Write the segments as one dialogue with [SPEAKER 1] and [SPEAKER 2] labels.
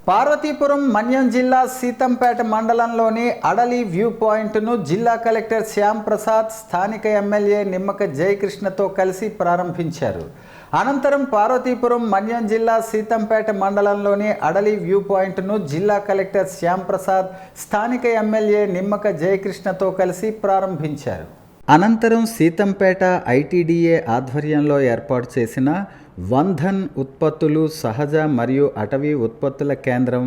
[SPEAKER 1] పార్వతీపురం మన్యం జిల్లా సీతంపేట మండలంలోని అడలి వ్యూ పాయింట్ను జిల్లా కలెక్టర్ శ్యామ్ ప్రసాద్ స్థానిక ఎమ్మెల్యే నిమ్మక జయకృష్ణతో కలిసి ప్రారంభించారు. అనంతరం పార్వతీపురం మన్యం జిల్లా సీతంపేట మండలంలోని అడలి వ్యూ పాయింట్ను జిల్లా కలెక్టర్ శ్యామ్ ప్రసాద్ స్థానిక ఎమ్మెల్యే నిమ్మక జయకృష్ణతో కలిసి ప్రారంభించారు. అనంతరం సీతంపేట ఐటీడీఏ ఆధ్వర్యంలో ఏర్పాటు చేసిన వంధన్ ఉత్పత్తులు సహజ మరియు అటవీ ఉత్పత్తుల కేంద్రం,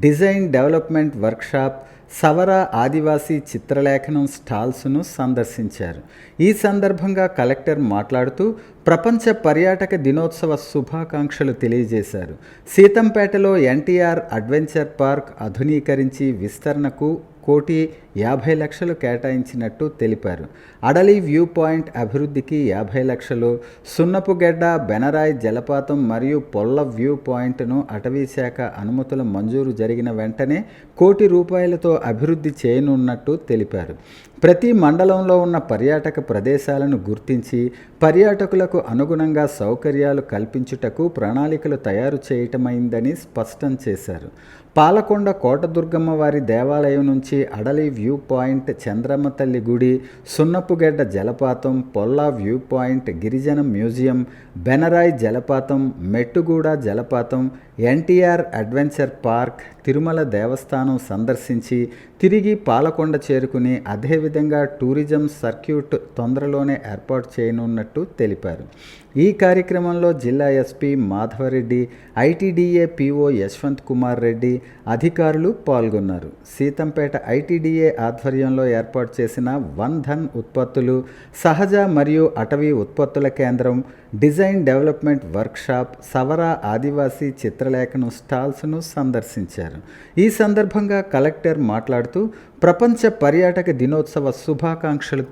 [SPEAKER 1] డిజైన్ డెవలప్మెంట్ వర్క్షాప్, సవర ఆదివాసీ చిత్రలేఖనం స్టాల్స్ను సందర్శించారు. ఈ సందర్భంగా కలెక్టర్ మాట్లాడుతూ ప్రపంచ పర్యాటక దినోత్సవ శుభాకాంక్షలు తెలియజేశారు. సీతంపేటలో ఎన్టీఆర్ అడ్వెంచర్ పార్క్ ఆధునీకరించి విస్తరణకు 1,50,00,000 లక్షలు కేటాయించినట్టు తెలిపారు. అడలి వ్యూ పాయింట్ అభివృద్ధికి 50 లక్షలు, సున్నపుగెడ్డ, బెనరాయ్ జలపాతం మరియు పొల్ల వ్యూ పాయింట్ను అటవీ శాఖ అనుమతుల మంజూరు జరిగిన వెంటనే ₹1,00,00,000తో అభివృద్ధి చేయనున్నట్టు తెలిపారు. ప్రతి మండలంలో ఉన్న పర్యాటక ప్రదేశాలను గుర్తించి పర్యాటకులకు అనుగుణంగా సౌకర్యాలు కల్పించుటకు ప్రణాళికలు తయారు చేయటమైందని స్పష్టం చేశారు. పాలకొండ కోటదుర్గమ్మ వారి దేవాలయం నుంచి అడలి వ్యూ పాయింట్, చంద్రమ్మ తల్లి గుడి, సున్నపుగెడ్డ జలపాతం, పొల్లా వ్యూ పాయింట్, గిరిజన మ్యూజియం, బెనరాయ్ జలపాతం, మెట్టుగూడ జలపాతం, ఎన్టీఆర్ అడ్వెంచర్ పార్క్, తిరుమల దేవస్థానం సందర్శించి తిరిగి పాలకొండ చేరుకుని అదేవిధంగా టూరిజం సర్క్యూట్ తొందరలోనే ఏర్పాటు చేయనున్నట్టు తెలిపారు. ఈ కార్యక్రమంలో జిల్లా SP Madhava Reddy, ITDA PO Yashwant Kumar Reddy, అధికారులు పాల్గొన్నారు. సీతంపేట ఐటీడీఏ ఆధ్వర్యంలో ఏర్పాటు చేసిన వంధన్ ఉత్పత్తులు, సహజ మరియు అటవీ ఉత్పత్తుల కేంద్రం, డిజైన్ డెవలప్మెంట్ వర్క్షాప్, సవర ఆదివాసీ చిత్రలేఖనం స్టాల్స్ను సందర్శించారు. ఈ సందర్భంగా కలెక్టర్ మాట్లాడుతూ ప్రపంచ పర్యాటక దినోత్సవ శుభాకాంక్షలు